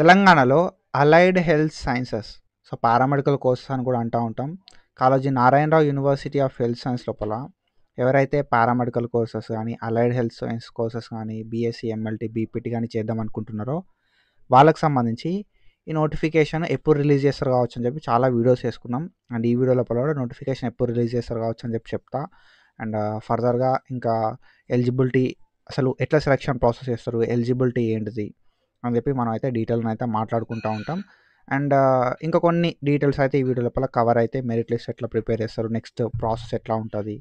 తెలంగాణలో allied health sciences so paramedical courses అని కూడా అంటూ ఉంటాం. Kaloji Narayana Rao university of health science లోపల ఎవరైతే పారామెడికల్ కోర్సెస్ కానీ అలైడ్ హెల్త్ సైన్స్ కోర్సెస్ కానీ బీఎస్సీ ఎంఎల్టీ బీపీటీ కానీ చేద్దాం అనుకుంటున్నారో వాళ్ళకి సంబంధించి ఈ నోటిఫికేషన్ ఎప్పుడు రిలీజ్ చేస్తారు కావచ్చు అని చెప్పి చాలా వీడియోస్ చేసుకున్నాం. అండ్ ఈ వీడియో లోపల కూడా నోటిఫికేషన్ ఎప్పుడు రిలీజ్ చేస్తారు కావచ్చు అని చెప్పి చెప్తా. అండ్ ఫర్దర్గా ఇంకా ఎలిజిబిలిటీ అసలు ఎట్లా సెలక్షన్ ప్రాసెస్ చేస్తారు, ఎలిజిబిలిటీ ఏంటిది అని చెప్పి మనం అయితే డీటెయిల్ని అయితే మాట్లాడుకుంటూ ఉంటాం. అండ్ ఇంకా కొన్ని డీటెయిల్స్ అయితే ఈ వీడియో లోపల కవర్ అయితే మెరిట్ లిస్ట్ ఎట్లా ప్రిపేర్ చేస్తారు, నెక్స్ట్ ప్రాసెస్ ఎట్లా ఉంటుంది,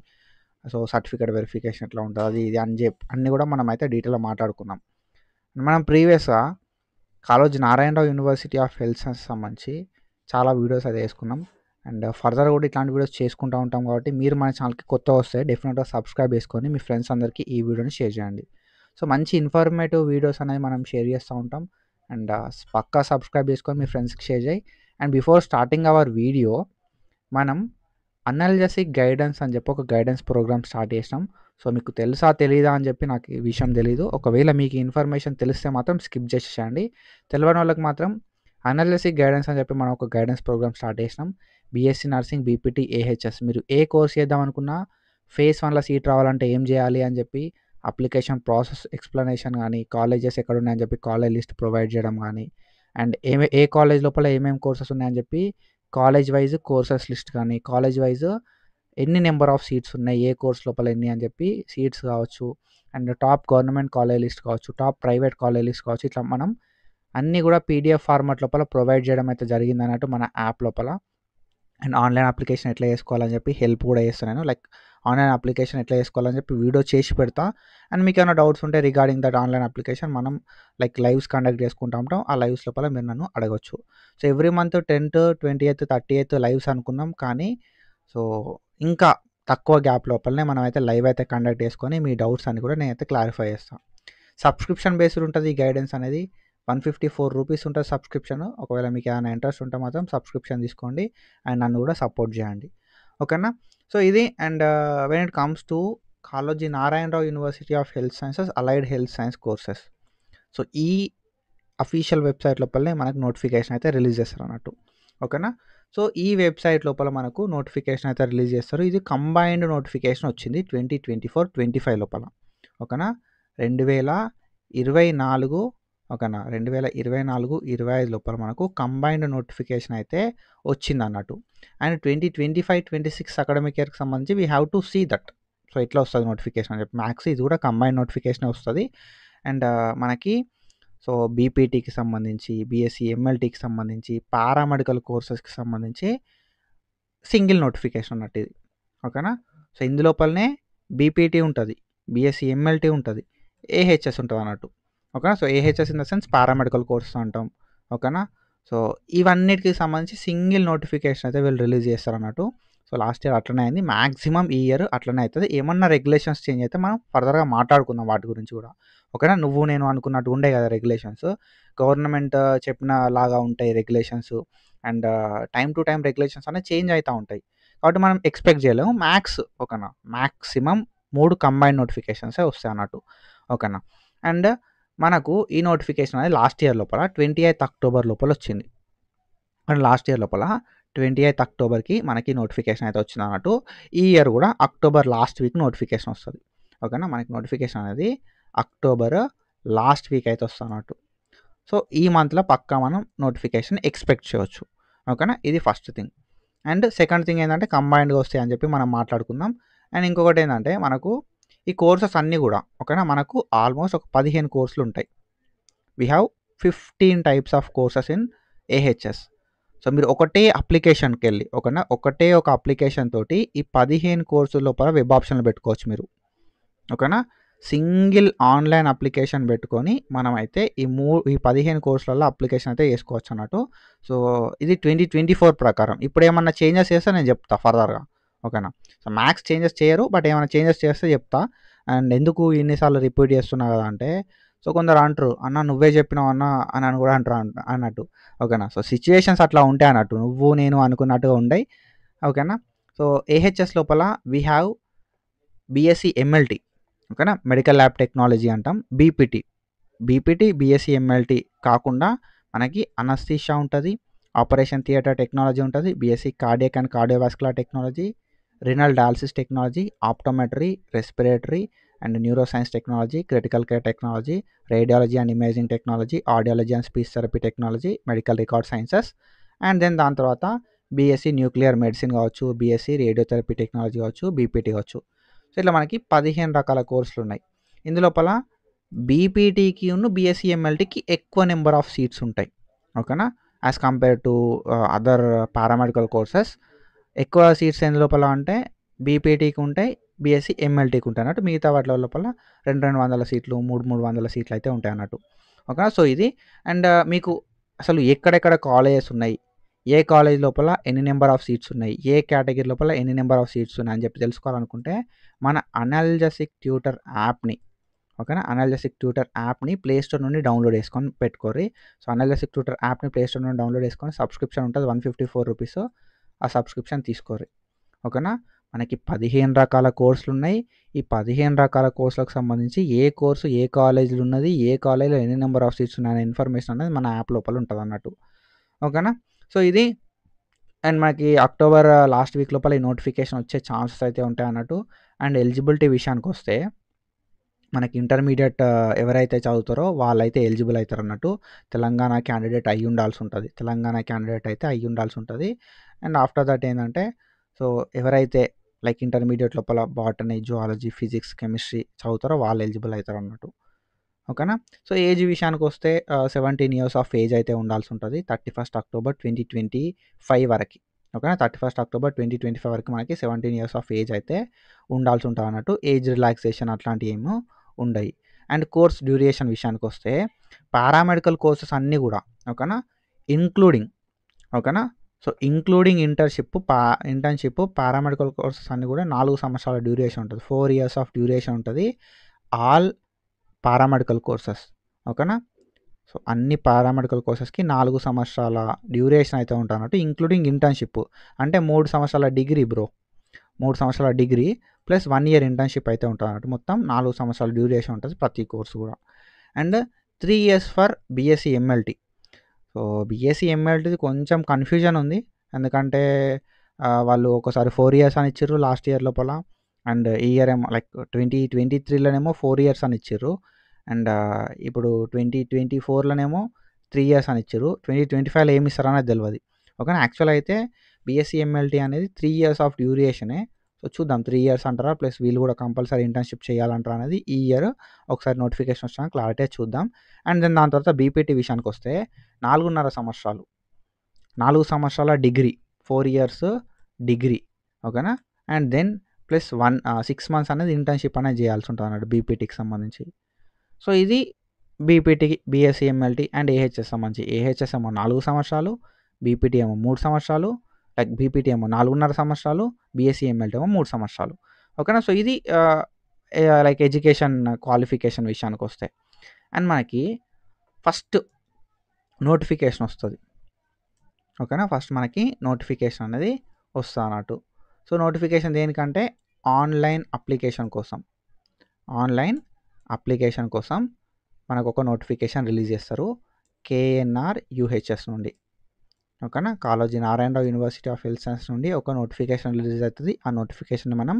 సో సర్టిఫికేట్ వెరిఫికేషన్ ఎట్లా ఉంటుంది, అది ఇది అని చెప్పి అన్నీ కూడా మనం అయితే డీటెయిల్గా మాట్లాడుకున్నాం. మనం ప్రీవియస్గా Kaloji Narayana Rao university of health science సంబంధించి చాలా వీడియోస్ అయితే వేసుకున్నాం. అండ్ ఫర్దర్ కూడా ఇట్లాంటి వీడియోస్ చేసుకుంటూ ఉంటాం కాబట్టి మీరు మన ఛానల్కి కొత్త వస్తే డెఫినెట్గా సబ్స్క్రైబ్ చేసుకొని మీ ఫ్రెండ్స్ అందరికీ ఈ వీడియోని షేర్ చేయండి. సో మంచి ఇన్ఫర్మేటివ్ వీడియోస్ అనేది మనం షేర్ చేస్తూ ఉంటాం. అండ్ పక్కా సబ్స్క్రైబ్ చేసుకొని మీ ఫ్రెండ్స్కి షేర్ చేయి. And before starting hour video మనం అనాలజెసిక్ గైడెన్స్ అని చెప్పి ఒక గైడెన్స్ ప్రోగ్రామ్ స్టార్ట్ చేసినాం. సో మీకు తెలుసా తెలీదా అని చెప్పి నాకు ఈ విషయం తెలీదు. ఒకవేళ మీకు ఇన్ఫర్మేషన్ తెలిస్తే మాత్రం స్కిప్ చేసేయండి. తెలియని వాళ్ళకి మాత్రం అనాలజెసిక్ గైడెన్స్ అని చెప్పి మనం ఒక గైడెన్స్ ప్రోగ్రామ్ స్టార్ట్ చేసినాం. బీఎస్సీ నర్సింగ్ బీపీటీ ఏహెచ్ఎస్ మీరు ఏ కోర్స్ చేద్దాం అనుకున్నా ఫేజ్ 1లో సీట్ రావాలంటే ఏం చేయాలి అని చెప్పి అప్లికేషన్ ప్రాసెస్ ఎక్స్ప్లెనేషన్ కానీ, కాలేజెస్ ఎక్కడ ఉన్నాయని చెప్పి కాలేజ్ లిస్ట్ ప్రొవైడ్ చేయడం కానీ, అండ్ ఏ కాలేజ్ లోపల ఏమేమి కోర్సెస్ ఉన్నాయని చెప్పి కాలేజ్ వైజ్ కోర్సెస్ లిస్ట్ కానీ, కాలేజ్ వైజ్ ఎన్ని నెంబర్ ఆఫ్ సీట్స్ ఉన్నాయి, ఏ కోర్స్ లోపల ఎన్ని అని చెప్పి సీట్స్ కావచ్చు, and top government college list కావచ్చు, టాప్ ప్రైవేట్ కాలేజ్ లిస్ట్ కావచ్చు, ఇట్లా మనం అన్నీ కూడా పీడిఎఫ్ ఫార్మాట్ లోపల ప్రొవైడ్ చేయడం అయితే జరిగింది అన్నట్టు మన యాప్ లోపల. అండ్ ఆన్లైన్ అప్లికేషన్ ఎట్లా చేసుకోవాలని చెప్పి హెల్ప్ కూడా చేస్తాను. లైక్ ఆన్లైన్ అప్లికేషన్ ఎట్లా చేసుకోవాలని చెప్పి వీడియో చేసి పెడతా. అండ్ మీకు ఏమైనా డౌట్స్ ఉంటే రిగార్డింగ్ దట్ ఆన్లైన్ అప్లికేషన్ మనం లైక్ లైవ్స్ కండక్ట్ చేసుకుంటూ ఉంటాం. ఆ లైవ్స్ లోపల మీరు నన్ను అడగచ్చు. So every month 10th, 20th, 30th lives అనుకున్నాం. కానీ సో ఇంకా తక్కువ గ్యాప్ లోపలనే మనం అయితే లైవ్ అయితే కండక్ట్ చేసుకొని మీ డౌట్స్ అన్ని కూడా నేనైతే క్లారిఫై చేస్తాను. సబ్స్క్రిప్షన్ బేస్డ్ ఉంటుంది ఈ గైడెన్స్ అనేది. 154 రూపీస్ ఉంటుంది సబ్స్క్రిప్షన్. ఒకవేళ మీకు ఏమైనా ఇంట్రెస్ట్ ఉంటే మాత్రం సబ్స్క్రిప్షన్ తీసుకోండి అండ్ నన్ను కూడా సపోర్ట్ చేయండి. ఓకేనా? సో ఇది. And when it comes to Kaloji Narayana Rao university of health sciences allied health science courses, so ఈ అఫీషియల్ వెబ్సైట్ లోపలనే మనకు నోటిఫికేషన్ అయితే రిలీజ్ చేస్తారు అన్నట్టు. ఓకేనా? సో ఈ వెబ్సైట్ లోపల మనకు నోటిఫికేషన్ అయితే రిలీజ్ చేస్తారు. ఇది కంబైన్డ్ నోటిఫికేషన్ వచ్చింది 2024-25 లోపల. ఓకేనా? 2024 ఓకేనా 2024-25 లోపల మనకు కంబైన్డ్ నోటిఫికేషన్ అయితే వచ్చింది అన్నట్టు. అండ్ 2025-26 అకాడమిక్ ఇయర్కి సంబంధించి we have to see that. So ఇట్లా వస్తుంది నోటిఫికేషన్ అని చెప్పి మ్యాథ్స్ ఇది కూడా కంబైన్డ్ నోటిఫికేషన్ వస్తుంది. అండ్ మనకి సో బీపీటీకి సంబంధించి, బీఎస్సీ ఎంఎల్టీకి సంబంధించి, పారామెడికల్ కోర్సెస్కి సంబంధించి సింగిల్ నోటిఫికేషన్ అన్నట్టు ఇది. ఓకేనా? సో ఇందులోపలనే బీపీటీ ఉంటుంది, బీఎస్సీ ఎంఎల్టీ ఉంటుంది, ఏహెచ్ఎస్ ఉంటుంది అన్నట్టు. ఓకేనా? So AHS in the sense paramedical courses అంటాం. ఓకేనా? సో ఇవన్నిటికి సంబంధించి సింగిల్ నోటిఫికేషన్ అయితే వీళ్ళు రిలీజ్ చేస్తారు అన్నట్టు. సో లాస్ట్ ఇయర్ అట్లనే అయింది, మ్యాక్సిమం ఈ ఇయర్ అట్లనే అవుతుంది. ఏమన్నా రెగ్యులేషన్స్ చేంజ్ అయితే మనం ఫర్దర్గా మాట్లాడుకుందాం వాటి గురించి కూడా. ఓకేనా? నువ్వు నేను అనుకున్నట్టు ఉండే కదా రెగ్యులేషన్స్, గవర్నమెంట్ చెప్పిన లాగా ఉంటాయి regulations. And time to time regulations అనేవి చేంజ్ అవుతూ ఉంటాయి కాబట్టి మనం ఎక్స్పెక్ట్ చేయలేము. ఓకేనా, మ్యాక్సిమం 3 కంబైన్డ్ నోటిఫికేషన్సే వస్తాయి అన్నట్టు. ఓకేనా? అండ్ మనకు ఈ నోటిఫికేషన్ అనేది లాస్ట్ ఇయర్ లోపల 28th అక్టోబర్ లోపల వచ్చింది. అండ్ లాస్ట్ ఇయర్ లోపల 28th అక్టోబర్కి మనకి నోటిఫికేషన్ అయితే వచ్చింది అన్నట్టు. ఈ ఇయర్ కూడా అక్టోబర్ లాస్ట్ వీక్ నోటిఫికేషన్ వస్తుంది. ఓకేనా? మనకి నోటిఫికేషన్ అనేది అక్టోబర్ లాస్ట్ వీక్ అయితే వస్తుంది అన్నట్టు. సో ఈ మంత్లో పక్కా మనం నోటిఫికేషన్ ఎక్స్పెక్ట్ చేయవచ్చు. ఓకేనా? ఇది first thing. And second thing ఏంటంటే కంబైన్డ్గా వస్తాయి అని చెప్పి మనం మాట్లాడుకుందాం. అండ్ ఇంకొకటి ఏంటంటే మనకు ఈ కోర్సెస్ అన్నీ కూడా ఓకేనా మనకు ఆల్మోస్ట్ ఒక 15 కోర్సులు ఉంటాయి. We have 15 types of courses in AHS. So మీరు ఒకటే అప్లికేషన్కి వెళ్ళి ఒకటే ఒక అప్లికేషన్ తోటి ఈ 15 కోర్సుల లోపల వెబ్ ఆప్షన్లు పెట్టుకోవచ్చు మీరు. ఓకేనా? సింగిల్ ఆన్లైన్ అప్లికేషన్ పెట్టుకొని మనమైతే ఈ 15 కోర్సులలో అప్లికేషన్ అయితే వేసుకోవచ్చు అన్నట్టు. సో ఇది 2024 ప్రకారం. ఇప్పుడు ఏమన్నా చేంజెస్ చేస్తే నేను చెప్తా ఫర్దర్గా. ఓకేనా? సో మ్యాథ్స్ చేంజెస్ చేయరు, బట్ ఏమైనా చేంజెస్ చేస్తే చెప్తా. అండ్ ఎందుకు ఇన్నిసార్లు రిపీట్ చేస్తున్నా కదా అంటే, సో కొందరు అంటారు అన్న నువ్వే చెప్పినావు అన్న అని కూడా అంటారు అన్నట్టు. ఓకేనా? సో సిచ్యువేషన్స్ అట్లా ఉంటాయి అన్నట్టు, నువ్వు నేను అనుకున్నట్టుగా ఉండయి. ఓకేనా? సో ఏహెచ్ఎస్ లోపల వీ హ్యావ్ బీఎస్సీ ఎంఎల్టీ. ఓకేనా? మెడికల్ ల్యాబ్ టెక్నాలజీ అంటాం. బీపీటీ, బీఎస్సీ ఎంఎల్టీ కాకుండా మనకి అనస్థీషియా ఉంటుంది, ఆపరేషన్ థియేటర్ టెక్నాలజీ ఉంటుంది, BSc cardiac and cardiovascular technology, renal dialysis technology, optometry, respiratory and neuro science technology, critical care technology, radiology and imaging technology, audiology and speech therapy technology, medical record sciences. And then దాని తర్వాత BSc nuclear medicine కావచ్చు, BSc radiotherapy technology కావచ్చు, BPT కావచ్చు. So ఇట్లా మనకి 15 రకాల కోర్సులు ఉన్నాయి. ఇందులోపల బీపీటీకి బీఎస్సీ ఎంఎల్టీకి ఎక్కువ నెంబర్ ఆఫ్ సీట్స్ ఉంటాయి. ఓకేనా, as compare to other paramedical courses. ఎక్కువ సీట్స్ ఎందులోపల అంటే బీపీటీకి ఉంటాయి, బీఎస్సీ ఎంఎల్టీకి ఉంటాయి అన్నట్టు. మిగతా వాటి లోపల 200 సీట్లు, 300 సీట్లు అయితే ఉంటాయి అన్నట్టు. ఓకేనా, సో ఇది. అండ్ మీకు అసలు ఎక్కడెక్కడ కాలేజెస్ ఉన్నాయి, ఏ కాలేజ్ లోపల ఎన్ని నెంబర్ ఆఫ్ సీట్స్ ఉన్నాయి, ఏ కేటగిరీ లోపల ఎన్ని నెంబర్ ఆఫ్ సీట్స్ ఉన్నాయి అని చెప్పి తెలుసుకోవాలనుకుంటే మన అనాలిసిస్ ట్యూటర్ యాప్ని, ఓకేనా, అనాలిసిస్ ట్యూటర్ యాప్ని ప్లేస్టోర్ నుండి డౌన్లోడ్ చేసుకొని పెట్టుకోరి. సో అనాలిసిస్ ట్యూటర్ యాప్ని ప్లేస్టోర్ నుండి డౌన్లోడ్ చేసుకొని సబ్స్క్రిప్షన్ ఉంటుంది 154 రూపీస్, ఆ సబ్స్క్రిప్షన్ తీసుకోరి. ఓకేనా, మనకి 15 రకాల కోర్సులు ఉన్నాయి. ఈ 15 రకాల కోర్సులకు సంబంధించి ఏ కోర్సు ఏ కాలేజీలో ఉన్నది, ఏ కాలేజీలో ఎన్ని నెంబర్ ఆఫ్ సీట్స్ ఉన్నాయనే ఇన్ఫర్మేషన్ అనేది మన యాప్ లోపల ఉంటుంది అన్నట్టు. ఓకేనా, సో ఇది. అండ్ మనకి అక్టోబర్ లాస్ట్ వీక్ లోపల ఈ నోటిఫికేషన్ వచ్చే ఛాన్సెస్ అయితే ఉంటాయి అన్నట్టు. అండ్ ఎలిజిబిలిటీ విషయానికి వస్తే మనకి ఇంటర్మీడియట్ ఎవరైతే చదువుతారో వాళ్ళైతే ఎలిజిబుల్ అవుతారు అన్నట్టు. తెలంగాణ క్యాండిడేట్ అయ్యి ఉండాల్సి ఉంటుంది, తెలంగాణ క్యాండిడేట్ అయితే అయ్యి ఉండాల్సి ఉంటుంది. అండ్ ఆఫ్టర్ దట్ ఏంటంటే, సో ఎవరైతే లైక్ ఇంటర్మీడియట్ లోపల బాటనీ, జువాలజీ, ఫిజిక్స్, కెమిస్ట్రీ చదువుతారో వాళ్ళు ఎలిజిబుల్ అవుతారు అన్నట్టు. ఓకేనా, సో ఏజ్ విషయానికి వస్తే 17 ఇయర్స్ ఆఫ్ ఏజ్ అయితే ఉండాల్సి ఉంటుంది 31 అక్టోబర్ 2025 వరకు. ఓకేనా, 31 అక్టోబర్ 2025 వరకు మనకి 17 ఇయర్స్ ఆఫ్ ఏజ్ అయితే ఉండాల్సి ఉంటుంది అన్నట్టు. ఏజ్ రిలాక్సేషన్ అట్లాంటివి ఏమో ఉండయి. అండ్ కోర్స్ డ్యూరేషన్ విషయానికి వస్తే పారామెడికల్ కోర్సెస్ అన్నీ కూడా, ఓకేనా, ఇంక్లూడింగ్, ఓకేనా, so including internship paramedical courses అన్నీ కూడా 4 సంవత్సరాల డ్యూరేషన్ ఉంటుంది. 4 ఇయర్స్ ఆఫ్ డ్యూరేషన్ ఉంటుంది ఆల్ పారామెడికల్ కోర్సెస్. ఓకేనా, సో అన్ని పారామెడికల్ కోర్సెస్కి 4 సంవత్సరాల డ్యూరేషన్ అయితే ఉంటుంది అన్నట్టు, ఇంక్లూడింగ్ ఇంటర్న్షిప్. అంటే 3 సంవత్సరాల డిగ్రీ బ్రో, 3 సంవత్సరాల డిగ్రీ ప్లస్ 1 ఇయర్ ఇంటర్న్షిప్ అయితే ఉంటుంది అన్నట్టు. మొత్తం 4 సంవత్సరాల డ్యూరేషన్ ఉంటుంది ప్రతి కోర్సు కూడా. And 3 years for BSc MLT. So BSc ఎంఎల్టీది కొంచెం కన్ఫ్యూజన్ ఉంది, ఎందుకంటే వాళ్ళు ఒకసారి 4 ఇయర్స్ అని ఇచ్చారు లాస్ట్ ఇయర్ లోపల. అండ్ ఈ ఇయర్ ఏమో లైక్ 2023లోనేమో 4 ఇయర్స్ అని ఇచ్చారు. అండ్ ఇప్పుడు 2024లోనేమో 3 ఇయర్స్ అని ఇచ్చారు. 2025లో ఏమి ఇస్తారో అనేది తెలియదు. ఓకేనా, యాక్చువల్ అయితే బీఎస్సీ ఎంఎల్టీ అనేది 3 ఇయర్స్ ఆఫ్ డ్యూరేషనే. సో చూద్దాం 3 ఇయర్స్ అంటారా, ప్లస్ వీళ్ళు కూడా కంపల్సరీ ఇంటర్న్షిప్ చేయాలంటారా అనేది ఈ ఇయర్ ఒకసారి నోటిఫికేషన్ వచ్చినా క్లారిటీ చూద్దాం. అండ్ దెన్ దాని తర్వాత బీపీటీ విషయానికి వస్తే 4.5 సంవత్సరాలు, 4 సంవత్సరాల డిగ్రీ, 4 ఇయర్స్ డిగ్రీ. ఓకేనా, అండ్ దెన్ ప్లస్ 6 మంత్స్ అనేది ఇంటర్న్షిప్ అనేది చేయాల్సి ఉంటుంది అన్నట్టు బీపీటీకి సంబంధించి. సో ఇది BPT, BSc MLT and AHS సంబంధించి. ఏహెచ్ఎస్ ఏమో 4 సంవత్సరాలు, బీపీటీ ఏమో 3 సంవత్సరాలు, లైక్ బీపీటీ ఏమో 4.5 సంవత్సరాలు, బీఎస్సీ ఎంఎల్టీ ఏమో 3 సంవత్సరాలు. ఓకేనా, సో ఇది లైక్ ఎడ్యుకేషన్ క్వాలిఫికేషన్ విషయానికి వస్తే. అండ్ మనకి ఫస్ట్ నోటిఫికేషన్ వస్తుంది. ఓకేనా, ఫస్ట్ మనకి నోటిఫికేషన్ అనేది వస్తుంది అన్నట్టు. సో నోటిఫికేషన్ దేనికంటే ఆన్లైన్ అప్లికేషన్ కోసం, ఆన్లైన్ అప్లికేషన్ కోసం మనకు ఒక నోటిఫికేషన్ రిలీజ్ చేస్తారు కేఎన్ఆర్ యూహెచ్ఎస్ నుండి. ఓకేనా, Kaloji Narayana Rao university of health science నుండి ఒక నోటిఫికేషన్ రిలీజ్ అవుతుంది. ఆ నోటిఫికేషన్ మనం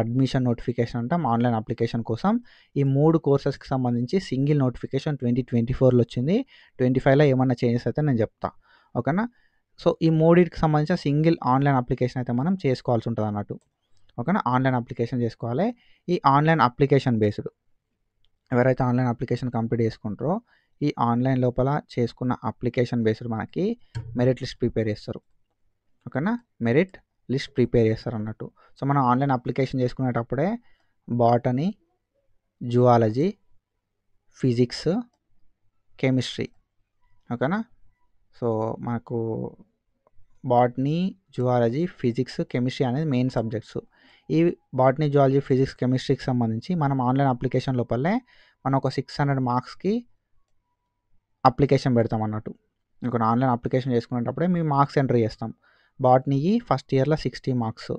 అడ్మిషన్ నోటిఫికేషన్ అంటాం, ఆన్లైన్ అప్లికేషన్ కోసం. ఈ 3 కోర్సెస్కి సంబంధించి సింగిల్ నోటిఫికేషన్ 2024లో వచ్చింది. 25లో ఏమన్నా చేంజెస్ అయితే నేను చెప్తా. ఓకేనా, సో ఈ 3కి సంబంధించిన సింగిల్ ఆన్లైన్ అప్లికేషన్ అయితే మనం చేసుకోవాల్సి ఉంటుంది అన్నట్టు. ఓకేనా, ఆన్లైన్ అప్లికేషన్ చేసుకోవాలి. ఈ ఆన్లైన్ అప్లికేషన్ బేస్డ్ ఎవరైతే ఆన్లైన్ అప్లికేషన్ కంప్లీట్ చేసుకుంటారో ఈ ఆన్లైన్ లోపల చేసుకున్న అప్లికేషన్ బేస్డ్ మనకి మెరిట్ లిస్ట్ ప్రిపేర్ చేస్తారు. ఓకేనా, మెరిట్ లిస్ట్ ప్రిపేర్ చేస్తారు అన్నట్టు. సో మనం ఆన్లైన్ అప్లికేషన్ చేసుకునేటప్పుడే బాటనీ, జువాలజీ, ఫిజిక్స్, కెమిస్ట్రీ. ఓకేనా, సో మనకు బాటనీ, జువాలజీ, ఫిజిక్స్, కెమిస్ట్రీ అనేది మెయిన్ సబ్జెక్ట్స్. ఈ బాటనీ, జువాలజీ, ఫిజిక్స్, కెమిస్ట్రీకి సంబంధించి మనం ఆన్లైన్ అప్లికేషన్ లోపలే మనం ఒక 600 మార్క్స్కి అప్లికేషన్ పెడతాం అన్నట్టు. ఒక ఆన్లైన్ అప్లికేషన్ చేసుకునేటప్పుడే మేము మార్క్స్ ఎంటర్ చేస్తాం. బాటనీకి ఫస్ట్ ఇయర్లో 60 మార్క్స్.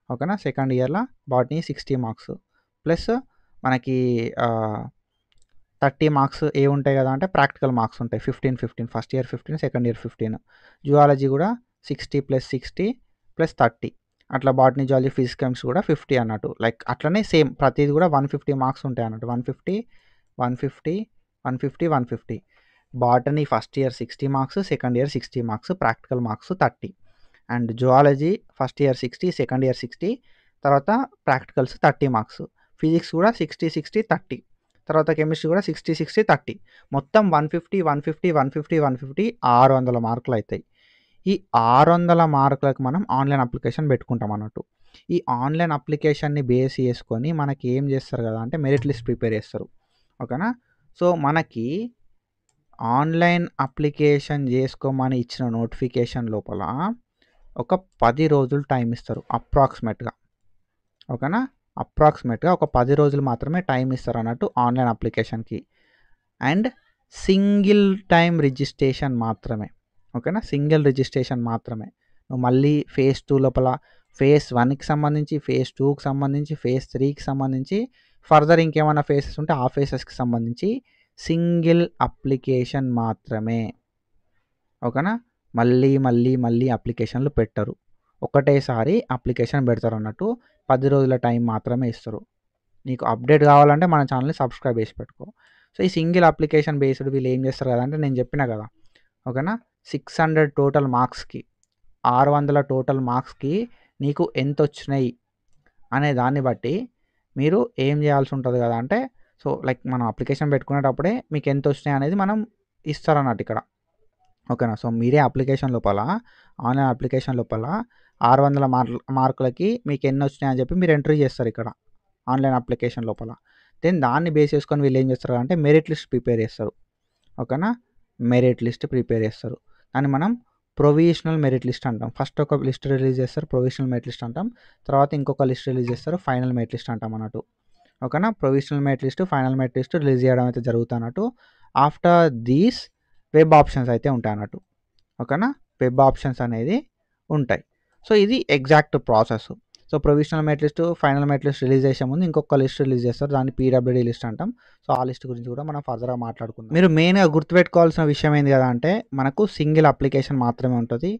ఓకేనా, సెకండ్ ఇయర్లో బాటనీ 60 మార్క్స్ ప్లస్ మనకి 30 మార్క్స్ ఉంటాయి కదా అంటే ప్రాక్టికల్ మార్క్స్ ఉంటాయి. 15, 15 first year 15, second year 15. Zoology కూడా 60 + 60 + 30 అట్లా బాటనీ, జువాలజీ, ఫిజిక్స్, కెమిస్ట్రీ కూడా 50 అన్నట్టు. లైక్ అట్లనే సేమ్ ప్రతిది కూడా 150 మార్క్స్ ఉంటాయి అన్నట్టు. 150, 150, 150, 150. Botany first year 60 marks, second year 60 marks, practical marks 30. And zoology first year 60, second year 60, తర్వాత ప్రాక్టికల్స్ 30 మార్క్స్. ఫిజిక్స్ కూడా 60, 60, 30. తర్వాత కెమిస్ట్రీ కూడా 60, 60, 30. మొత్తం 150, 150, 150, 150 600 మార్కులు అవుతాయి. ఈ 600 మార్కులకు మనం ఆన్లైన్ అప్లికేషన్ పెట్టుకుంటాం అన్నట్టు. ఈ ఆన్లైన్ అప్లికేషన్ని బేస్ చేసుకొని మనకి ఏం చేస్తారు కదా అంటే మెరిట్ లిస్ట్ ప్రిపేర్ చేస్తారు. ఓకేనా. సో మనకి ఆన్లైన్ అప్లికేషన్ చేసుకోమని ఇచ్చిన నోటిఫికేషన్ లోపల ఒక 10 రోజులు టైం ఇస్తారు అప్రాక్సిమేట్గా. ఓకేనా. అప్రాక్సిమేట్గా ఒక 10 రోజులు మాత్రమే టైం ఇస్తారు అన్నట్టు ఆన్లైన్ అప్లికేషన్కి. అండ్ సింగిల్ టైం రిజిస్ట్రేషన్ మాత్రమే. ఓకేనా. సింగిల్ రిజిస్ట్రేషన్ మాత్రమే. నువ్వు మళ్ళీ ఫేజ్ 2 లోపల ఫేజ్ 1కి సంబంధించి, ఫేజ్ 2కి సంబంధించి, ఫేజ్ 3కి సంబంధించి, ఫర్దర్ ఇంకేమైనా ఫేసెస్ ఉంటే ఆ ఫేసెస్కి సంబంధించి సింగిల్ అప్లికేషన్ మాత్రమే. ఓకేనా. మళ్ళీ మళ్ళీ మళ్ళీ అప్లికేషన్లు పెట్టరు. ఒకటేసారి అప్లికేషన్ పెడతారు అన్నట్టు. 10 రోజుల టైం మాత్రమే ఇస్తారు. నీకు అప్డేట్ కావాలంటే మన ఛానల్ని సబ్స్క్రైబ్ చేసి పెట్టుకో. సో ఈ సింగిల్ అప్లికేషన్ బేస్డ్ వీళ్ళు ఏం చేస్తారు కదా అంటే నేను చెప్పిన కదా. ఓకేనా. 600 టోటల్ మార్క్స్కి, 600 టోటల్ మార్క్స్కి నీకు ఎంత వచ్చినాయి అనే దాన్ని బట్టి మీరు ఏం చేయాల్సి ఉంటుంది కదా అంటే, సో లైక్ మనం అప్లికేషన్ పెట్టుకునేటప్పుడే మీకు ఎంత వచ్చినాయి అనేది మనం ఇస్తారన్నట్టు ఇక్కడ. ఓకేనా. సో మీరే అప్లికేషన్ లోపల, ఆన్లైన్ అప్లికేషన్ లోపల 600 మార్కులకి మీకు ఎన్ని వచ్చినాయి అని చెప్పి మీరు ఎంట్రీ చేస్తారు ఇక్కడ ఆన్లైన్ అప్లికేషన్ లోపల. దెన్ దాన్ని బేస్ చేసుకొని వీళ్ళు ఏం చేస్తారు అంటే మెరిట్ లిస్ట్ ప్రిపేర్ చేస్తారు. ఓకేనా. మెరిట్ లిస్ట్ ప్రిపేర్ చేస్తారు. దాన్ని మనం ప్రొవిజనల్ మెరిట్ లిస్ట్ అంటాం. ఫస్ట్ ఒక లిస్ట్ రిలీజ్ చేస్తారు, ప్రొవిజనల్ మెరిట్ లిస్ట్ అంటాం. తర్వాత ఇంకొక లిస్ట్ రిలీజ్ చేస్తారు, ఫైనల్ మెరిట్ లిస్ట్ అంటాం అన్నట్టు. ఓకేనా. Provisional merit list, final merit list release చేయడం అయితే జరుగుతున్నట్టు. ఆఫ్టర్ దీస్ వెబ్ ఆప్షన్స్ అయితే ఉంటాయి అన్నట్టు. ఓకేనా. వెబ్ ఆప్షన్స్ అనేది ఉంటాయి. సో ఇది exact process. So provisional merit list, final merit list release చేసే ముందు ఇంకొక లిస్ట్ రిలీజ్ చేస్తారు, దాన్ని పీడబ్ల్యూడీ లిస్ట్ అంటాం. సో ఆ లిస్ట్ గురించి కూడా మనం ఫర్దర్గా మాట్లాడుకుందాం. మీరు మెయిన్గా గుర్తుపెట్టుకోవాల్సిన విషయం ఏంది కదా అంటే, మనకు సింగిల్ అప్లికేషన్ మాత్రమే ఉంటుంది.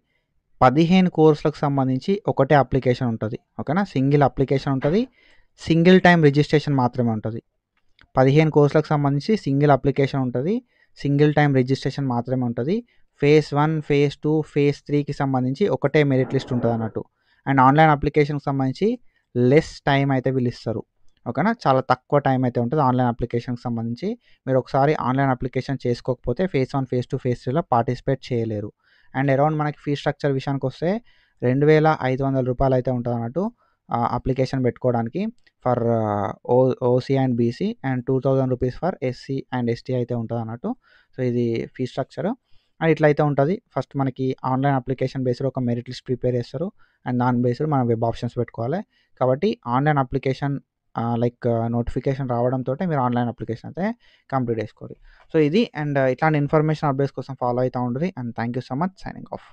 15 కోర్సులకు సంబంధించి ఒకటే అప్లికేషన్ ఉంటుంది. ఓకేనా. సింగిల్ అప్లికేషన్ ఉంటుంది, సింగిల్ టైం రిజిస్ట్రేషన్ మాత్రమే ఉంటుంది. 15 కోర్సులకు సంబంధించి సింగిల్ అప్లికేషన్ ఉంటుంది, సింగిల్ టైం రిజిస్ట్రేషన్ మాత్రమే ఉంటుంది. ఫేజ్ 1, ఫేజ్ 2, ఫేజ్ 3కి సంబంధించి ఒకటే మెరిట్ లిస్ట్ ఉంటుంది అన్నట్టు. అండ్ ఆన్లైన్ అప్లికేషన్కి సంబంధించి లెస్ టైం అయితే వీళ్ళు ఇస్తారు. ఓకేనా. చాలా తక్కువ టైం అయితే ఉంటుంది ఆన్లైన్ అప్లికేషన్కి సంబంధించి. మీరు ఒకసారి ఆన్లైన్ అప్లికేషన్ చేసుకోకపోతే ఫేజ్ 1, ఫేజ్ 2, ఫేజ్ 3లో పార్టిసిపేట్ చేయలేరు. అండ్ అరౌండ్ మనకి ఫీ స్ట్రక్చర్ విషయానికి వస్తే 2,500 రూపాయలు అయితే ఉంటుంది అన్నట్టు అప్లికేషన్ పెట్టుకోవడానికి for OC and BC, and 2,000 rupees for SC and ST అయితే ఉంటుంది అన్నట్టు. సో ఇది ఫీ స్ట్రక్చర్. అండ్ ఇట్లయితే ఉంటుంది. ఫస్ట్ మనకి ఆన్లైన్ అప్లికేషన్ బేస్డ్ ఒక మెరిట్ లిస్ట్ ప్రిపేర్ చేస్తారు, అండ్ దాని బేస్డ్ మనం వెబ్ ఆప్షన్స్ పెట్టుకోవాలి. కాబట్టి ఆన్లైన్ అప్లికేషన్ లైక్ నోటిఫికేషన్ రావడంతో మీరు ఆన్లైన్ అప్లికేషన్ అయితే కంప్లీట్ చేసుకోవాలి. సో ఇది. అండ్ ఇట్లాంటి ఇన్ఫర్మేషన్ అప్డేట్స్ కోసం ఫాలో అవుతూ ఉంటుంది. And thank you so much. Signing off.